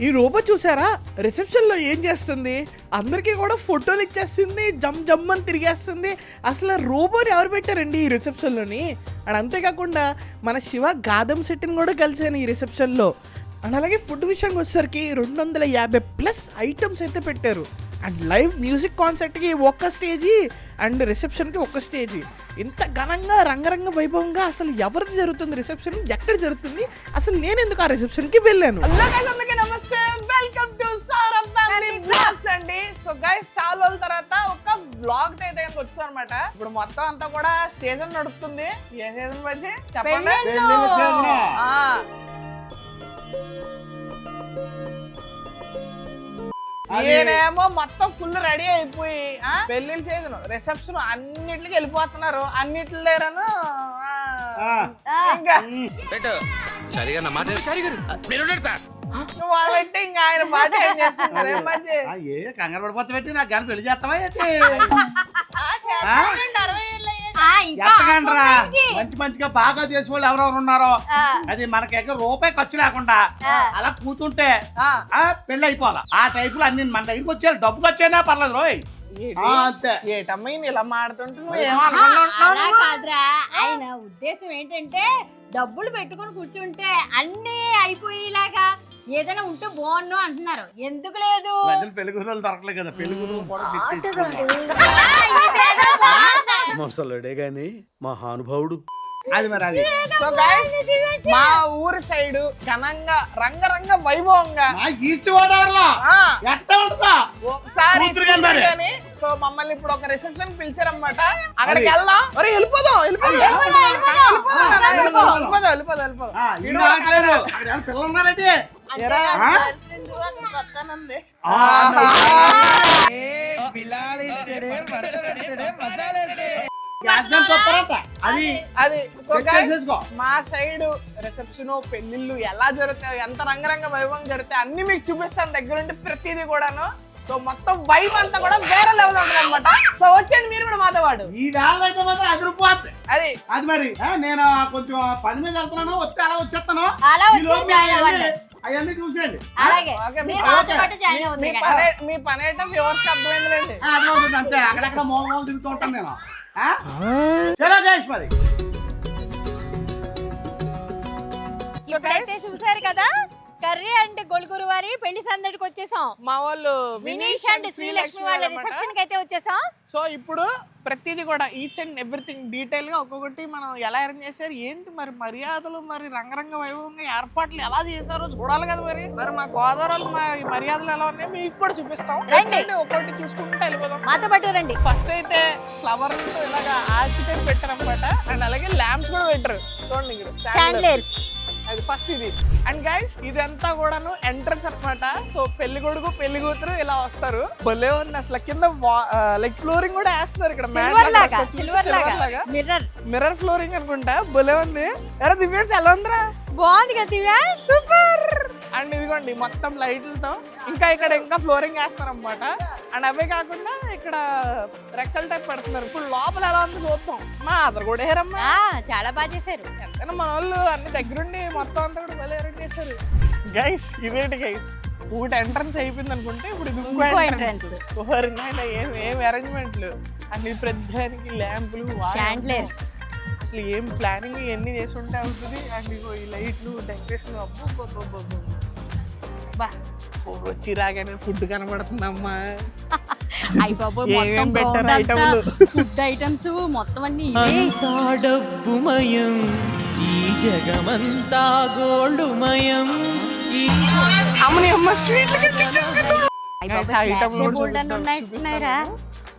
ఈ రోబో చూసారా రిసెప్షన్ లో ఏం చేస్తుంది? అందరికీ కూడా ఫోటోలు ఇచ్చేస్తుంది, జమ్ అని తిరిగేస్తుంది. అసలు రోబోని ఎవరు పెట్టారండి ఈ రిసెప్షన్ లోని? అండ్ అంతేకాకుండా మన శివ గాదం సెట్టిని కూడా కలిసాను ఈ రిసెప్షన్ లో. అండ్ అలాగే ఫుడ్ విషయానికి వచ్చేసరికి 250+ ఐటమ్స్ అయితే పెట్టారు. అండ్ లైవ్ మ్యూజిక్ కాన్సర్ట్కి ఒక్క స్టేజీ అండ్ రిసెప్షన్కి ఒక్క స్టేజీ. ఇంత ఘనంగా రంగరంగ వైభవంగా అసలు ఎవరిది జరుగుతుంది రిసెప్షన్, ఎక్కడ జరుగుతుంది, అసలు నేను ఎందుకు ఆ రిసెప్షన్కి వెళ్ళాను? నమస్తే, welcome to Saurabh family blogs అండి. సో గైస్, చాలా రోజుల తర్వాత ఒక బ్లాగ్ అయితే వచ్చాం అనమాట. ఇప్పుడు మొత్తం అంతా కూడా సీజన్ నడుస్తుంది. ఏ సీజన్ వచ్చి చెప్పండి? నేనేమో మొత్తం ఫుల్ రెడీ అయిపోయి పెళ్లిళ్ళ సీజన్, రిసెప్షన్ అన్నిటికి వెళ్ళిపోతున్నారు. అన్నిటి దగ్గరను ఇంకా వాళ్ళంటే ఇంకా ఆయన మాట ఏం చేసుకుంటారు. ఏం మంచి కంగారు పడిపోతే పెట్టి నాకు కానీ పెళ్లి చేస్తావా? మంచి మంచిగా బాగా చేసే వాళ్ళు ఎవరెవరు ఉన్నారో అది మనకి రూపాయి ఖర్చు లేకుండా అలా కూర్చుంటే పెళ్లి అయిపోవాలి. ఆ టైపులో అన్ని మన దగ్గరికి వచ్చేయాలి. డబ్బు ఖర్చైనా పర్లేదు రోయ్. అంతే. ఏటమ్మా ఇలా మాడుతుంటే ఆయన ఉద్దేశం ఏంటంటే డబ్బులు పెట్టుకొని కూర్చుంటే అన్ని అయిపోయేలాగా ఏదైనా ఉంటే బాగుండు అంటున్నారు. ఎందుకు లేదు, పెళ్లి కూతురు దొరకలేదు కదా, పెళ్లి కూతురు మొసలుడే గాని మహానుభావుడు. అది మరి అది. సో గైస్, మా ఊరి సైడ్ ఘనంగా రంగరంగ వైభవంగా ఈస్ట్ గోదావరిలో ఒకసారి సో మమ్మల్ని ఇప్పుడు ఒక రిసెప్షన్ పిలిచారన్నమాట. అక్కడికి వెళ్దాం. ఒరే వెళ్ళిపోదాం. మా సైడ్ రిసెప్షన్, పెళ్లిళ్ళు ఎలా జరుగుతాయి, ఎంత రంగరంగ వైభవం జరుగుతాయి అన్ని మీకు చూపిస్తాను దగ్గరుండి ప్రతిదీ కూడాను. సో మొత్తం వైబ్ అంతా కూడా వేరే లెవెల్ ఉంటుంది అనమాట. సో వచ్చేయండి మీరు కూడా మాతో పాటు. ఈ వేళ అయితే మాత్రం అదిరిపోద్ది. అది అది మరి నేను కొంచెం పని మీద వెళ్తున్నాను, వస్తే అలా వచ్చేస్తాను. అవన్నీ చూసేయండి. మీ పని అయితే వ్యూవర్స్ అర్థమైందండి. అంతే, అక్కడక్కడ మోహన్ తిరుగుతూ ఉంటాను నేను. చలో గైస్, మరి చూసారు కదా, కర్రీ అంటే గొలుగురు వారి పెళ్లి సందడికి వచ్చేసాం. మా వాళ్ళు వినీష్ అండ్ శ్రీలక్ష్మి వాళ్ళ రిసెప్షన్ కి అయితే వచ్చేసాం. సో ఇప్పుడు ప్రతిదీ కూడా ఈచ్ అండ్ ఎవ్రీథింగ్ డీటెయిల్ గా ఒక్కొక్కటి మనం ఎలా అరేంజ్ చేశారు, ఏంటి మరి మర్యాదలు, మరి రంగరంగ వైభవంగా ఏర్పాట్లు ఎలా చేశారో చూడాలి కదా. మరి మా గోదావరి మా మర్యాదలు ఎలా ఉన్నాయో మీకు కూడా చూపిస్తాం. ఒక్కొక్కటి చూసుకుంటే వెళ్ళిపోదాం. మాతో పాటు రండి. ఫస్ట్ అయితే ఫ్లవర్ ఇలాగా ఆర్చిటెక్ట్ పెట్టారనమాట. అండ్ అలాగే ల్యాంప్స్ కూడా పెట్టారు. చూడండి ఇక్కడ అది ఫస్ట్ ఇది. అండ్ గైస్, ఇదంతా కూడాను ఎంట్రన్స్ అనమాట. సో పెళ్లి కొడుకు పెళ్లి కూతురు ఇలా వస్తారు. భలే ఉంది అసలు. కింద లైక్ ఫ్లోరింగ్ కూడా వేస్తున్నారు ఇక్కడ. మిర్రర్ ఫ్లోరింగ్ అనుకుంటా. భలే ఉంది. ఎరా దివ్యాన్స్ ఎలా ఉందిరా? బాగుంది కదా దివ్యా, సూపర్. అండ్ ఇదిగోండి మొత్తం లైట్లతో ఇంకా ఫ్లోరింగ్ వేస్తారు అనమాట. అండ్ అవే కాకుండా ఇక్కడ రెక్కల టైప్ పెడుతున్నారు. ఇప్పుడు లోపల ఎలా ఉంది చూద్దాం. మా అదర్ కూడా హేరమ్మా చాలా బాగా చేశారు. ఎంతైనా మన వాళ్ళు అన్ని దగ్గరుండి మొత్తం అంతా కూడా భలే అరేంజ్ చేశారు. గైస్ ఇదేంటి గైస్, ఒకటి ఎంట్రన్స్ అయిపోయింది అనుకుంటే ఇప్పుడు ఇది ఇంకో ఎంట్రన్స్. ఏం అరేంజ్మెంట్లు అన్ని, ప్రతిదానికి ల్యాంపులు, అసలు ఏం ప్లానింగ్ ఎన్ని చేసి ఉంటే అవుతుంది. అండ్ ఈ లైట్లు, డెకరేషన్, అబ్బో బా వచ్చి రాగానే ఫుడ్ కనబడుతుందమ్మా. ఏమేం పెట్టారు ఐటమ్లు, ఫుడ్ ఐటమ్స్ మొత్తం అన్ని డబ్బుమయం, ఈ జగమంతా గోల్డుమయం. అమ్మని అమ్మ స్వీట్లు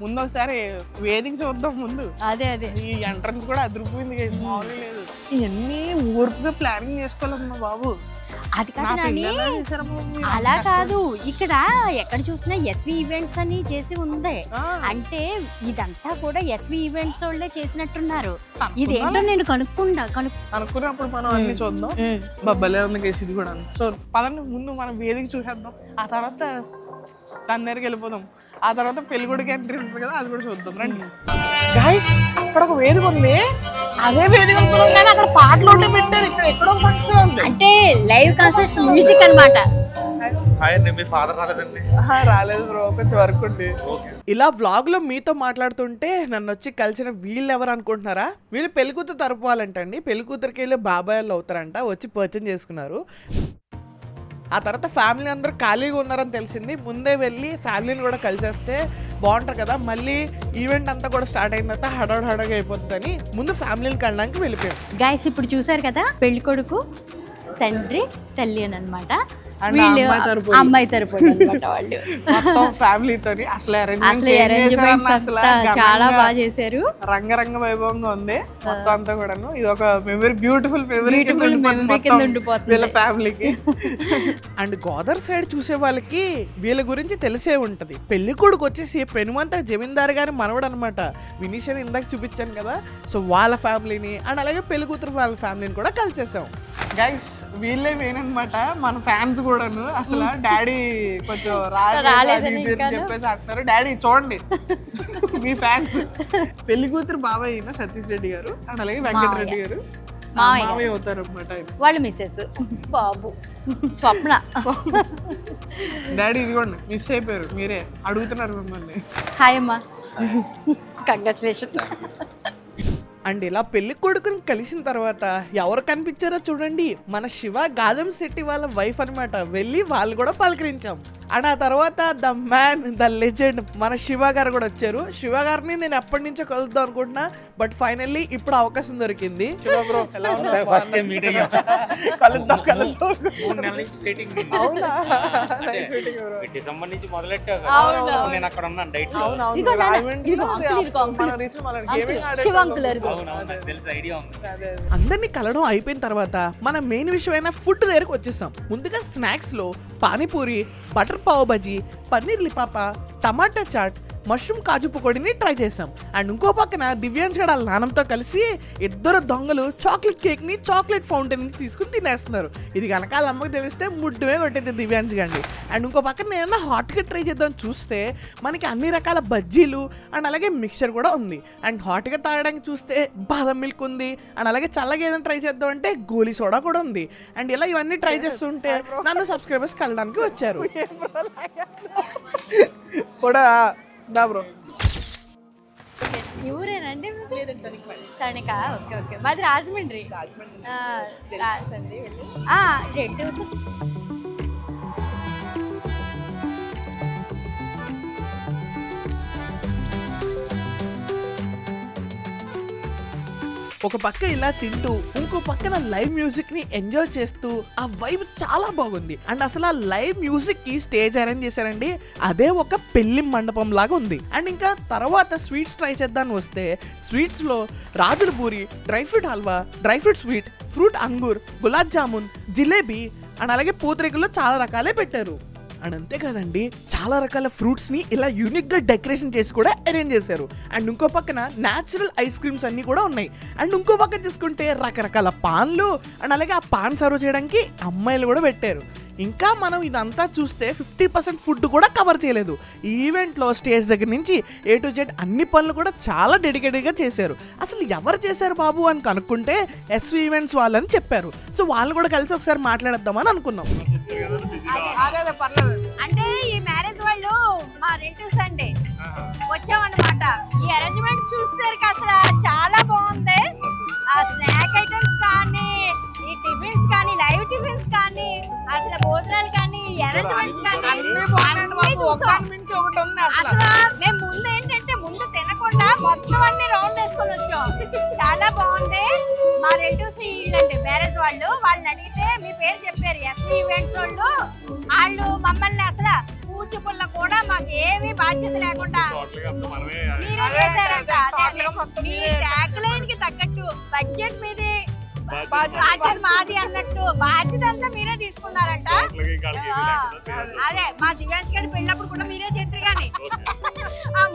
ముందు ఒకసారి వేదిక చూద్దాం. ముందు అదే ఈ ఎంట్రన్స్ కూడా అదిరిపోయింది, మామూలు లేదు. ఇవన్నీ ఓర్పుగా ప్లానింగ్ చేసుకోవాలమ్మా బాబు. అది కాదు, అలా కాదు, ఇక్కడ ఎక్కడ చూసినా ఎస్వి ఈవెంట్స్ అని చేసి ఉంది. అంటే ఇదంతా కూడా ఎస్వి ఈవెంట్స్ వాళ్ళే చేసినట్టున్నారు. ఇదేంటో నేను అనుకున్నప్పుడు మనం అన్ని చూద్దాం. బబ్బలే ఉంది కేసు ఇది కూడా. సో పదండి ముందు మనం వేదిక చూసేద్దాం. ఆ తర్వాత దాని దగ్గరికి వెళ్ళిపోదాం. ఆ తర్వాత పెళ్ళికొడుకు ఎంట్రీ ఉంటుంది కదా, అది కూడా చూద్దాం రండి. గైస్, అక్కడ ఒక వేదిక ఉంది. అదే వేదిక అనుకున్నాం కానీ అక్కడ పాటలు ఉంటే పెట్టారు. ఇక్కడ ఎక్కడో ఫంక్షన్ ఉంది. అంటే లైవ్ కాన్సర్ట్స్ మ్యూజిక్ అన్నమాట. హాయ్ అండి, మీ ఫాదర్ రాలేదండి? రాలేదు బ్రో, కొంచెం వర్క్ ఉంది. ఇలా వ్లాగ్ లో మీతో మాట్లాడుతుంటే నన్ను వచ్చి కలిసిన వీళ్ళు ఎవరు అనుకుంటున్నారా? వీళ్ళు పెళ్ళికూతురు తరపు వాళ్ళంటండి. పెళ్ళికూతురికి వెళ్ళి బాబాయ్లు అవుతారంట, వచ్చి పర్చేజ్ చేసుకున్నారు. ఆ తర్వాత ఫ్యామిలీ అందరూ ఖాళీగా ఉన్నారని తెలిసింది. ముందే వెళ్ళి ఫ్యామిలీని కూడా కలిసేస్తే బాగుంటుంది కదా, మళ్ళీ ఈవెంట్ అంతా కూడా స్టార్ట్ అయిన తర్వాత హడావుడిగా అయిపోతుందని ముందు ఫ్యామిలీని కలడానికి వెళ్ళిపోయాం. గైస్ ఇప్పుడు చూసారు కదా, పెళ్లి కొడుకు తండ్రి తల్లి అని అనమాట. And వీళ్ళు అమ్మాయి తరపు. అమ్మాయి తరపు అనమాట వాళ్ళు. మొత్తం ఫ్యామిలీతోని అసలు అరేంజ్మెంట్స్ చాలా బాగా చేశారు. రంగరంగ వైభవంగా ఉంది మొత్తం అంతా కూడాను. ఇది ఒక బ్యూటిఫుల్ మెమరీ కింద ఉండిపోతుంది వీళ్ళ ఫ్యామిలీకి. అండ్ గోదావరి సైడ్ చూసే వాళ్ళకి వీళ్ళ గురించి తెలిసే ఉంటది. పెళ్లి కొడుకు వచ్చేసి పెనుమంత జమీందారు గారి మనవడు అనమాట. వినీషన్ ఇందాక చూపించాను కదా, సో వాళ్ళ ఫ్యామిలీని అండ్ అలాగే పెళ్లి కూతురు వాళ్ళ ఫ్యామిలీని కూడా కలిసేసాం. గైస్ వీళ్ళే మెయిన్ అనమాట మన ఫ్యాన్స్ కూడాను. అసలు డాడీ కొంచెం రాలేదని చెప్పేసి అంటున్నారు. డాడీ చూడండి మీ ఫ్యాన్స్. పెళ్లి కూతురు బాబాయ్ అయిన సతీష్ రెడ్డి గారు అండ్ అలాగే వెంకటరెడ్డి గారు మావయ్య అవుతారు అనమాట. వాళ్ళు మిస్సెస్ బాబు స్వప్న. డాడీ ఇదిగోండి మిస్ అయిపోయారు, మీరే అడుగుతున్నారు మిమ్మల్ని. హాయ్ అమ్మా, కంగ్రాచులేషన్. అండ్ ఇలా పెళ్లి కొడుకుని కలిసిన తర్వాత ఎవరు కనిపించారో చూడండి, మన శివ గాదం శెట్టి వాళ్ళ వైఫ్ అనమాట. వెళ్ళి వాళ్ళు కూడా పలకరించాం. అండ్ ఆ తర్వాత ద మ్యాన్ ద లెజెండ్ మన శివ గారు కూడా వచ్చారు. శివ గారిని నేను ఎప్పటి నుంచో కలుద్దాం అనుకుంటున్నా, బట్ ఫైనల్లీ ఇప్పుడు అవకాశం దొరికింది. శివ బ్రో ఎలా ఉన్నారు? ఫస్ట్ టైం మీట్ అయ్యాం. కలుద్దాం 3 నెలల నుంచి మీటింగ్. అవునా? డిసెంబర్ నుంచి మొదలెట్టా. నేను అక్కడ ఉన్నాను డైట్. అవునవును రాజమండ్రిలో మన రీసెంట్ మన గేమింగ్ అవునవును, నాకు తెలిసి ఐడియా ఉంది. అందరినీ కలవడం అయిపోయిన తర్వాత మన మెయిన్ విషయమైన ఫుడ్ దగ్గరకు వచ్చేసాం. ముందుగా స్నాక్స్ లో పానీపూరి, బటర్ పావ్ బజీ, పన్నీర్ లిపాపా, టమాటా చాట్, మష్రూమ్ కాజు పకోడీని ట్రై చేసాం. అండ్ ఇంకో పక్కన దివ్యాంశ్ గడ నానంతో కలిసి ఇద్దరు దొంగలు చాక్లెట్ కేక్ ని చాక్లెట్ ఫౌంటైన్ ని తీసుకుని తినేస్తున్నారు. ఇది కనుక వాళ్ళ అమ్మకి తెలిస్తే ముడ్డుమే కొట్టేది దివ్యాంశ్ గండి. అండ్ ఇంకో పక్కన ఏమన్నా హాట్గా ట్రై చేద్దాం చూస్తే మనకి అన్ని రకాల బజ్జీలు అండ్ అలాగే మిక్చర్ కూడా ఉంది. అండ్ హాట్గా తాగడానికి చూస్తే బాదం మిల్క్ ఉంది. అండ్ అలాగే చల్లగా ఏదైనా ట్రై చేద్దాం అంటే గోలీ సోడా కూడా ఉంది. అండ్ ఇలా ఇవన్నీ ట్రై చేస్తుంటే నన్ను సబ్స్క్రైబర్స్ కలడానికి వచ్చారు. కూడా దా బ్రో. ఊరేనండి తణిక? ఓకే ఓకే, మాది రాజమండ్రి. రెడ్ ఒక పక్క ఇలా తింటూ ఇంకో పక్కన లైవ్ మ్యూజిక్ ని ఎంజాయ్ చేస్తూ ఆ వైబ్ చాలా బాగుంది. అండ్ అసలు ఆ లైవ్ మ్యూజిక్ కి స్టేజ్ అరేంజ్ చేశారండి, అదే ఒక పెళ్లి మండపం లాగా ఉంది. అండ్ ఇంకా తర్వాత స్వీట్స్ ట్రై చేద్దామని వస్తే స్వీట్స్ లో రాజుల puri, dry fruit halwa, dry fruit sweet, fruit Angoor, gulab jamun, jalebi and అలాగే పూతరేకుల్లో చాలా రకాలే పెట్టారు. అండ్ అంతే కదండి, చాలా రకాల ఫ్రూట్స్ ని ఇలా యూనిక్ గా డెకరేషన్ చేసి కూడా అరేంజ్ చేశారు. అండ్ ఇంకో పక్కన న్యాచురల్ ఐస్ క్రీమ్స్ అన్ని కూడా ఉన్నాయి. అండ్ ఇంకో పక్కన చూసుకుంటే రకరకాల పాన్లు అండ్ అలాగే ఆ పాన్ సర్వ్ చేయడానికి అమ్మాయిలు కూడా పెట్టారు. ఇంకా మనం ఇదంతా చూస్తే 50% ఫుడ్ కూడా కవర్ చేయలేదు. ఈ ఈవెంట్లో స్టేజ్ దగ్గర నుంచి A to Z అన్ని పనులు కూడా చాలా డెడికేటెడ్గా చేశారు. అసలు ఎవరు చేశారు బాబు అని కనుక్కుంటే SV ఈవెంట్స్ వాళ్ళని చెప్పారు. సో వాళ్ళు కూడా కలిసి ఒకసారి మాట్లాడేద్దామని అనుకున్నాం. అంటే ఈ మ్యారేజ్ వాళ్ళు మా రిలేటివ్స్ అండి వచ్చామన్నమాట. ఈ అరేంజ్మెంట్స్ చూసేసరికి అసలు చాలా బాగుంది. ఆ స్నాక్ ఐటమ్స్ కానీ, ఈ టిఫిన్స్ కానీ, లైవ్ టిఫిన్స్ కానీ, అసలు భోజనాలు కానీ, అరేంజ్మెంట్స్ కానీ అసలు మేము ముందు ఏంటంటే ముందు తినకుండా మొత్తం అన్ని రౌండ్ వేసుకొని వచ్చాం. చాలా బాగుంది. మా రిలేటివ్స్ వీళ్ళండి మ్యారేజ్ వాళ్ళని అడిగితే మీ పేరు చెప్పారు. SV ఈవెంట్స్ వాళ్ళు మమ్మల్ని అసలు పూచి పుల్ల కూడా మాకు ఏమీ బాధ్యత లేకుండా మీరే చేశారంట. మీ ట్యాగ్ లైన్ కి తగ్గట్టు బడ్జెట్ మీది, బాధ్యత మాది అన్నట్టు బాధ్యత అంతా మీరే తీసుకున్నారంట. అదే మా దివ్యాంశ్ గారి పెళ్ళినప్పుడు కూడా మీరే చేద్దరు కానీ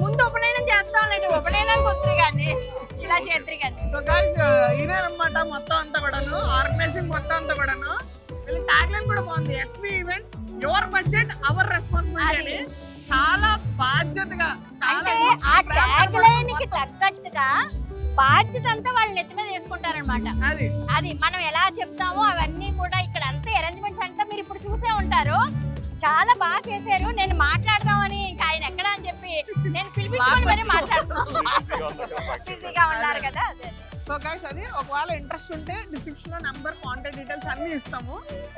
ముందు ఉపనయనం చేస్తాంలేండి, ఉపనయనానికి వద్దరు కానీ ఇలా చేద్దరు కానీ. సో గైస్ ఇదే అన్నమాట మొత్తం అంతా కూడాను, ఆర్గనైజింగ్ మొత్తం అంతా కూడాను. వీళ్ళ ట్యాగ్ లైన్ కూడా బాగుంది, SV events your budget our responsibility అని. చాలా బాధ్యతగా, అంటే ఆ ట్యాగ్ లైన్ కి తగ్గట్టుగా బాధ్యత అంతా వాళ్ళు నెత్తి మీద వేసుకుంటారనమాట. అది మనం ఎలా చెప్తామో అవన్నీ కూడా ఇక్కడ అంతా అరేంజ్మెంట్స్ అంతా మీరు ఇప్పుడు చూసే ఉంటారు. చాలా చేశారు. నేను మాట్లాడదామని ఇంకా ఆయన ఎక్కడ అని చెప్పి నేను పిలిపించుకొని మరీ మాట్లాడుతున్నాను. బిజీగా ఉన్నారు కదా అదే. సో గైస్ అది ఒకవేళ ఇంట్రెస్ట్ ఉంటే డిస్క్రిప్షన్ లో నంబర్, కాంటాక్ట్ డీటెయిల్స్ అన్ని ఇస్తాము.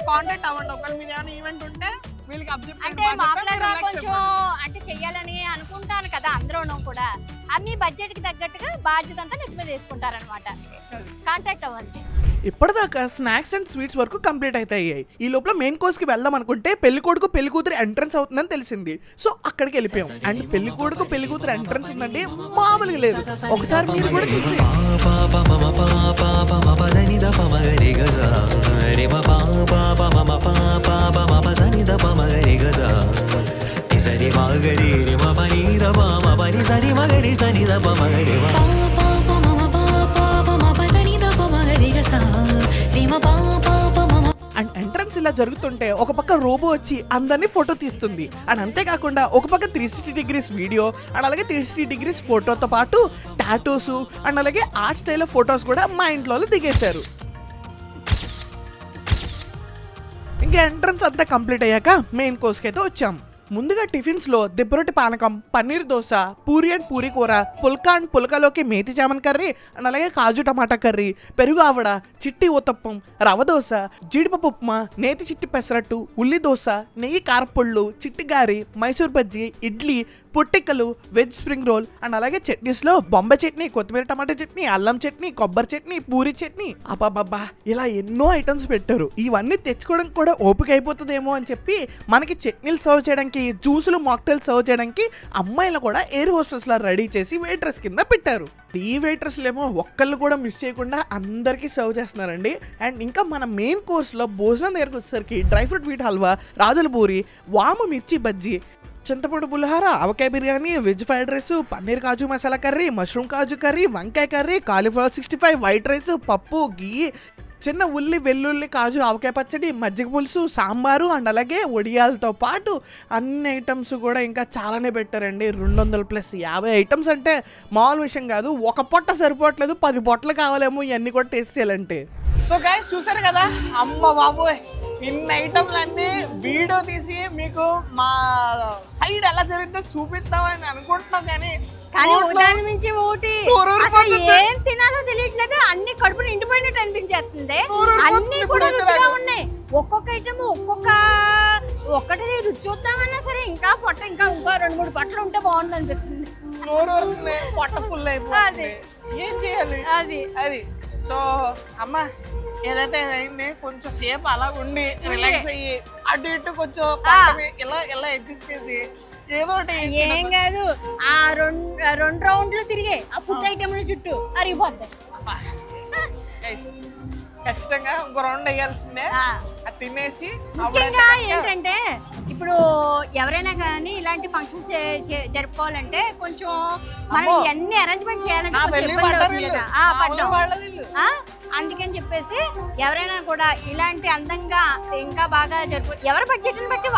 కాంటాక్ట్ అవ్వండి. ఒకవేళ మీద ఏమైనా ఈవెంట్ ఉంటే వీళ్ళకి అంటే మామూలుగా కొంచెం అంటే చెయ్యాలని అనుకుంటాను కదా అందరూ కూడా. మీ బడ్జెట్ కి తగ్గట్టుగా బాధ్యత అంతా నెత్తి మీద వేసుకుంటారనమాట. కాంటాక్ట్ అవ్వండి. ఇప్పటిదాకా స్నాక్స్ అండ్ స్వీట్స్ వరకు కంప్లీట్ అయితే అయ్యాయి. ఈ లోపల మెయిన్ కోర్స్ కి వెళ్దాం అనుకుంటే పెళ్లి కొడుకు పెళ్లి కూతురు ఎంట్రన్స్ అవుతుందని తెలిసింది. సో అక్కడికి వెళ్ళిపోయాం. అండ్ పెళ్లి కొడుకు పెళ్లి కూతురు ఎంట్రన్స్ ఉందండి, మామూలుగా లేదు. ఒకసారి మీరు కూడా చూసి సరి మగరి రి మ పని ద ప మ పని సరి మగరి సని ద ప మగరి మ ప ప మ మ ప ప మ ప దని ద ప మగరి గ స రి మ ప ప మ మ. అండ్ ఎంట్రన్స్ ఇలా జరుగుతుంటే ఒక పక్క రోబో వచ్చి అందరినీ ఫోటో తీస్తుంది. అండ్ అంతేకాకుండా ఒక పక్క 360 డిగ్రీస్ వీడియో అండ్ అలాగే 360 డిగ్రీస్ ఫోటోతో పాటు టాటూస్ అండ్ అలాగే ఆర్ట్ స్టైల్ ఫొటోస్ కూడా మా ఇంట్లో దిగేశారు. ఇంకా ఎంట్రన్స్ అంతా కంప్లీట్ అయ్యాక మెయిన్ కోర్స్కి అయితే వచ్చాం. ముందుగా టిఫిన్స్ లో దిబ్బరొట్టి పానకం, పన్నీర్ దోశ, పూరి అండ్ పూరి కూర, పుల్కా and పుల్కాలోకి methi Zaman curry and అలాగే కాజు టమాటా కర్రీ, పెరుగు ఆవడ, చిట్టి ఊతప్పం, రవ దోశ, జీడిపప్పు ఉప్మా, నేతి చిట్టి పెసరట్టు, ఉల్లి దోశ, నెయ్యి కారపొళ్ళు, చిట్టి గారి, మైసూర్ బజ్జీ, ఇడ్లీ, పొట్టిక్కలు, వెజ్ స్ప్రింగ్ రోల్ అండ్ అలాగే చట్నీస్ లో బొంబాయి చట్నీ, కొత్తిమీర టమాటా చట్నీ, అల్లం చట్నీ, కొబ్బరి చట్నీ, పూరి చట్నీ, అబ్బాబ్బా ఇలా ఎన్నో ఐటమ్స్ పెట్టారు. ఇవన్నీ తెచ్చుకోవడం కూడా ఓపిక అయిపోతుందేమో అని చెప్పి మనకి చట్నీలు సర్వ్ చేయడానికి, జ్యూసులు, మాక్టైల్ సర్వ్ చేయడానికి అమ్మాయిలు కూడా ఎయిర్ హోస్టెస్ లా రెడీ చేసి వెయిట్రెస్ కింద పెట్టారు. ఈ వెయిట్రెస్లు ఏమో ఒక్కళ్ళు కూడా మిస్ చేయకుండా అందరికీ సర్వ్ చేస్తున్నారండి. అండ్ ఇంకా మన మెయిన్ కోర్స్లో భోజనం దగ్గరకు వచ్చేసరికి డ్రై ఫ్రూట్ వీట్ హల్వా, రాజుల పూరి, వాము మిర్చి బజ్జీ, చింతపండు pulihora, avakaya biryani, veg fried rice, paneer kaju masala curry, mushroom kaju curry, వంకాయ కర్రీ, కాలీఫ్లవర్ 65, వైట్ రైస్, పప్పు, గీ, చిన్న ఉల్లి, వెల్లుల్లి, కాజు, ఆవకాయ పచ్చడి, మజ్జిగ పులుసు, సాంబారు అండ్ అలాగే వడియాలతో పాటు అన్ని ఐటమ్స్ కూడా ఇంకా చాలానే పెట్టారండి. 200+50 ఐటమ్స్ అంటే మామూలు విషయం కాదు. ఒక పొట్ట సరిపోవట్లేదు, 10 పొట్టలు కావాలేమో ఇవన్నీ కూడా టేస్ట్ చేయాలంటే. సో గైస్ చూసారు కదా, అమ్మ బాబోయ్ ఇన్ని ఐటమ్లు అన్నీ వీడియో తీసి మీకు మా సైడ్ ఎలా జరుగుతుందో చూపిద్దామని అనుకుంటున్నాం. కానీ దాని మించి ఒకటి అసలు ఏం తినాలో తెలియట్లేదు. అన్ని కడుపు నిండిపోయినట్టు అనిపించేస్తుంది. అన్ని కూడా రుచిగా ఉన్నాయి. ఒక్కొక్క ఐటమ్ ఒక్కటి రుచి చూద్దామన్నా సరే ఇంకా పొట్ట ఇంకా 2-3 పొట్టలు ఉంటే బాగుంది అనిపిస్తుంది. పొట్ట ఫుల్ అయిపోతుంది. ఏం చేయాలి అది. సో అమ్మ ఏదైతే అయింది కొంచెం సేపు అలా ఉండి రిలాక్స్ అయ్యి అటు ఇటు కొంచెం ఇలా అడ్జస్ట్ చేసి ఏదో ఒకటి ఏం కాదు. ఆ 2 రౌండ్లు తిరిగే ఆ ఫుడ్ ఐటమ్ చుట్టూ అరిగిపోతాయి. ఖచ్చితంగా ఇంకో రౌండ్ వేయాల్సిందే. అది తినేసి ముఖ్యంగా ఏంటంటే ఇప్పుడు ఎవరైనా కానీ ఇలాంటి ఫంక్షన్స్ జరుపుకోవాలంటే కొంచెం మనం ఇవన్నీ అరేంజ్మెంట్ చేయాలంటే అందుకని చెప్పేసి ఎవరైనా కూడా ఇలాంటి అందంగా ఇంకా బాగా ఎవరి బడ్జెట్ని బట్టి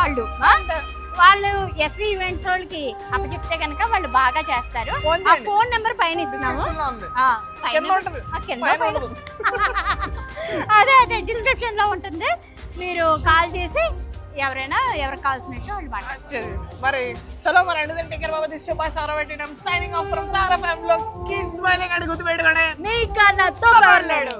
వాళ్ళు ఎస్వి ఈవెంట్స్ వాళ్ళకి అప్పచెప్తే కనుక వాళ్ళు బాగా చేస్తారు. ఆ ఫోన్ నెంబర్ పైన ఇస్తున్నాము. అదే డిస్క్రిప్షన్ లో ఉంటుంది. మీరు కాల్ చేసి ఎవరికి కావాల్సినట్టు వాళ్ళు మాట్లాడచ్చు. మరి చలో మరి అండ్ టేక్ కేర్ బాబా. దిస్ ఇస్ సారా వెట్టినం signing off from Sara family. Keep smiling and గుర్తుపెట్టుకోండి, మీకన్నా తోపర్లేడు.